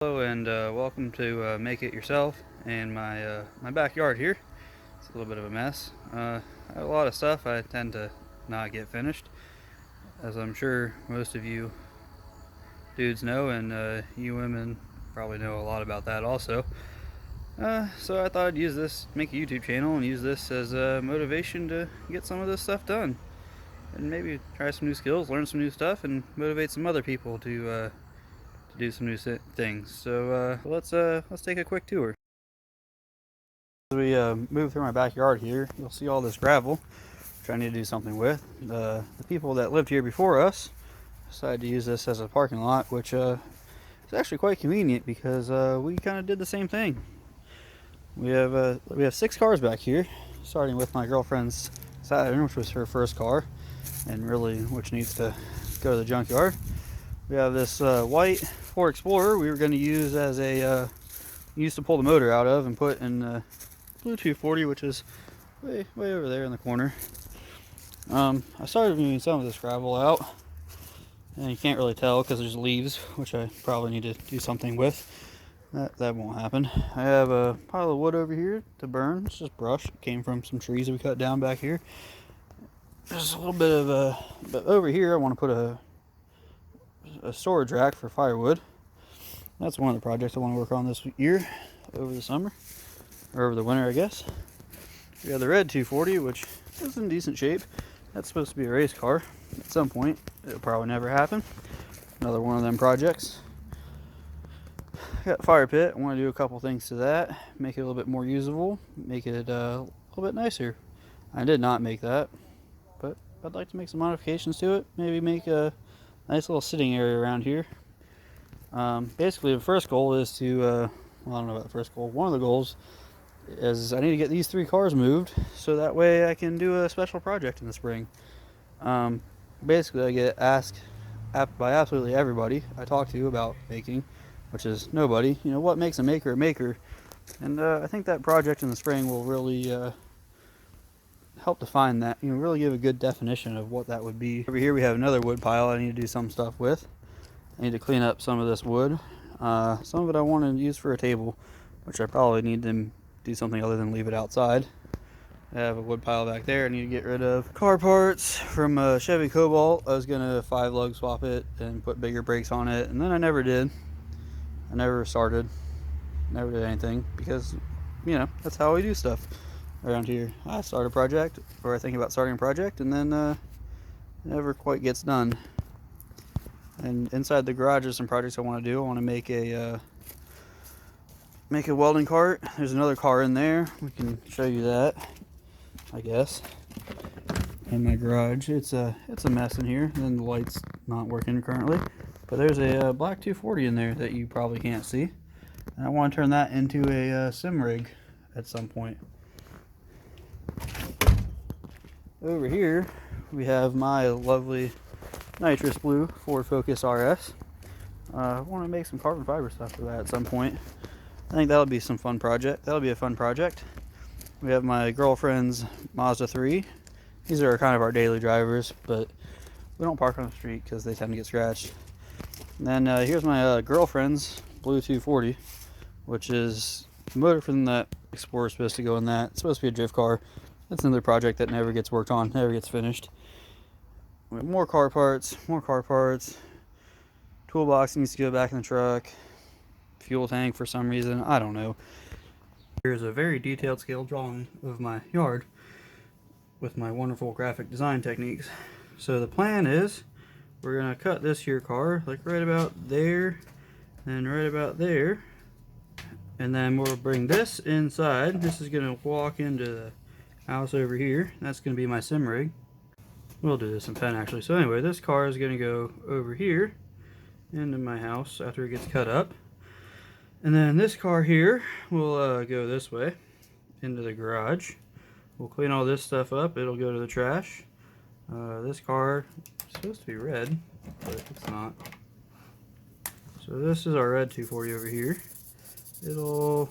Hello and welcome to Make It Yourself in my backyard here. It's a little bit of a mess. I have a lot of stuff I tend to not get finished, as I'm sure most of you dudes know, and you women probably know a lot about that also. So I thought I'd use this, make a YouTube channel, and use this as a motivation to get some of this stuff done, and maybe try some new skills, learn some new stuff, and motivate some other people to do some new things. So let's take a quick tour. As we move through my backyard here, you'll see all this gravel, which I need to do something with. The people that lived here before us decided to use this as a parking lot, which is actually quite convenient because we kind of did the same thing. We have 6 cars back here, starting with my girlfriend's Saturn, which was her first car, and really which needs to go to the junkyard. We have this white Ford Explorer we were going to use as a used to pull the motor out of and put in Blue 240, which is way over there in the corner. I started moving some of this gravel out, and you can't really tell because there's leaves, which I probably need to do something with. That won't happen. I have a pile of wood over here to burn. It's just brush. It came from some trees that we cut down back here. There's a little bit of but over here I want to put a storage rack for firewood. That's one of the projects I want to work on this year, over the summer, or over the winter, I guess. We have the red 240, which is in decent shape. That's supposed to be a race car at some point. It'll probably never happen. Another one of them projects. Got fire pit. I want to do a couple things to that, make it a little bit more usable, make it a little bit nicer. I did not make that, but I'd like to make some modifications to it. Maybe make a nice little sitting area around here. Basically, the first goal is to, well, I don't know about the first goal. One of the goals is I need to get these 3 cars moved so that way I can do a special project in the spring. Basically, I get asked by absolutely everybody I talk to about making, which is nobody, what makes a maker a maker? And I think that project in the spring will really help define that, really give a good definition of what that would be. Over here we have another wood pile I need to do some stuff with. I need to clean up some of this wood. Some of it I want to use for a table, which I probably need to do something other than leave it outside. I have a wood pile back there I need to get rid of. Car parts from a Chevy Cobalt. I was going to 5-lug swap it and put bigger brakes on it, and then I never did. I never started. Never did anything because, that's how we do stuff around here. I start a project, or I think about starting a project, and then it never quite gets done. And inside the garage there's some projects I want to do. I want to make a welding cart. There's another car in there. We can show you that, I guess. In my garage, it's a mess in here, and the light's not working currently. But there's a black 240 in there that you probably can't see, and I want to turn that into a sim rig at some point. Over here we have my lovely nitrous blue Ford Focus RS. I want to make some carbon fiber stuff for that at some point. I think that'll be some fun project. That'll be a fun project. We have my girlfriend's Mazda 3. These are kind of our daily drivers, but we don't park on the street because they tend to get scratched. And then here's my girlfriend's Blue 240, which is the motor from that Explorer supposed to go in that. It's supposed to be a drift car. That's another project that never gets worked on, never gets finished. We have more car parts. Toolbox needs to go back in the truck. Fuel tank for some reason, I don't know. Here's a very detailed scale drawing of my yard with my wonderful graphic design techniques. So the plan is we're gonna cut this here car like right about there and right about there, and then we'll bring this inside. This is gonna walk into the house over here. That's gonna be my sim rig. We'll do this in pen actually. So anyway, this car is gonna go over here into my house after it gets cut up. And then this car here will go this way into the garage. We'll clean all this stuff up. It'll go to the trash. This car is supposed to be red, but it's not. So this is our red 240 over here. It'll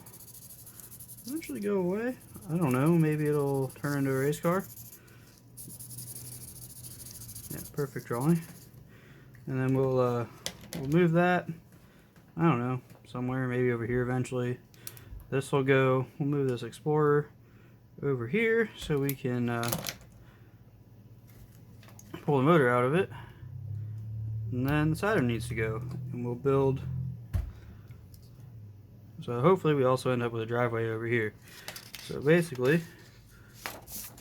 eventually go away. I don't know. Maybe it'll turn into a race car. Yeah, perfect drawing. And then we'll move that. I don't know, somewhere, maybe over here eventually. This will go, we'll move this Explorer over here so we can pull the motor out of it. And then the Saturn needs to go, and we'll build. So hopefully we also end up with a driveway over here. So basically,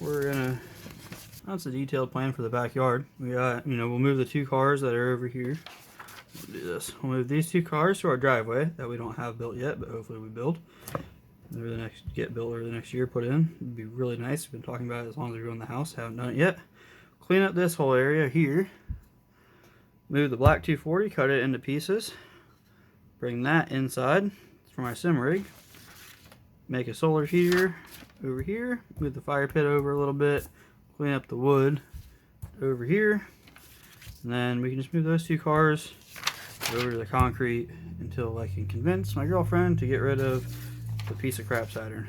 we're gonna, that's a detailed plan for the backyard. We got, we'll move the 2 cars that are over here. We'll do this. We'll move these 2 cars to our driveway that we don't have built yet, but hopefully we build. Over the next, get built over the next year, put in. It'd be really nice. We've been talking about it as long as we're doing the house. Haven't done it yet. Clean up this whole area here. Move the black 240, cut it into pieces. Bring that inside. It's for my sim rig. Make a solar heater over here. Move the fire pit over a little bit. Clean up the wood over here. And then we can just move those 2 cars over to the concrete until I can convince my girlfriend to get rid of the piece of crap Saturn.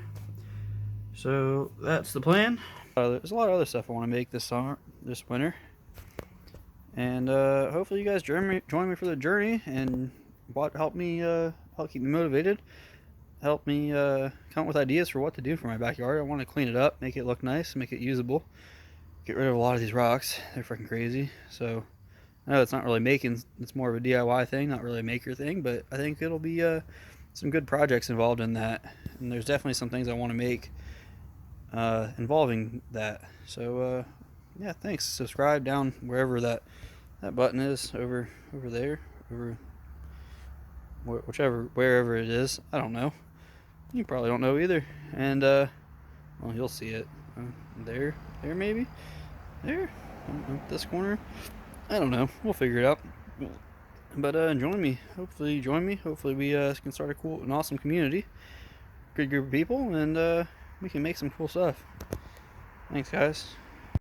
So that's the plan. There's a lot of other stuff I want to make this summer, this winter. And hopefully you guys join me for the journey and help keep me motivated. Help me come up with ideas for what to do for my backyard. I want to clean it up, make it look nice, make it usable. Get rid of a lot of these rocks. They're freaking crazy. So I know it's not really making, it's more of a DIY thing, not really a maker thing, but I think it'll be some good projects involved in that. And there's definitely some things I want to make involving that. So yeah, thanks. Subscribe down wherever that button is, over there, wherever it is. I don't know. You probably don't know either. And well, you'll see it there maybe there, this corner. I don't know. We'll figure it out. But join me. Hopefully join me. Hopefully we can start an awesome community, good group of people, and we can make some cool stuff. Thanks, guys.